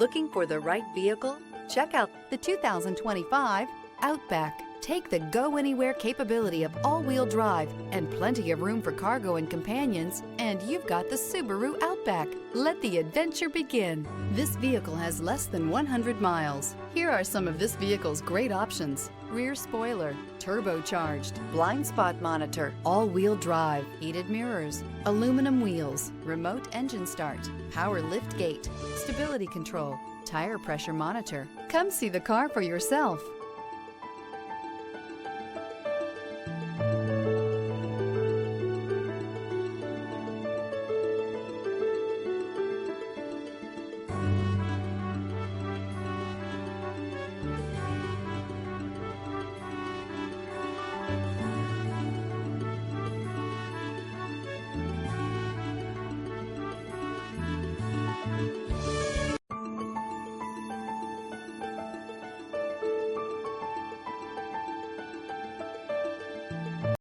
Looking for the right vehicle? Check out The 2025 Outback. Take the go-anywhere capability of all-wheel drive and plenty of room for cargo and companions, and you've got the Subaru Outback. Let the adventure begin. This vehicle has less than 100 miles. Here are some of this vehicle's great options: rear spoiler, turbocharged, blind spot monitor, all-wheel drive, heated mirrors, aluminum wheels, remote engine start, power lift gate, stability control, tire pressure monitor. Come see the car for yourself.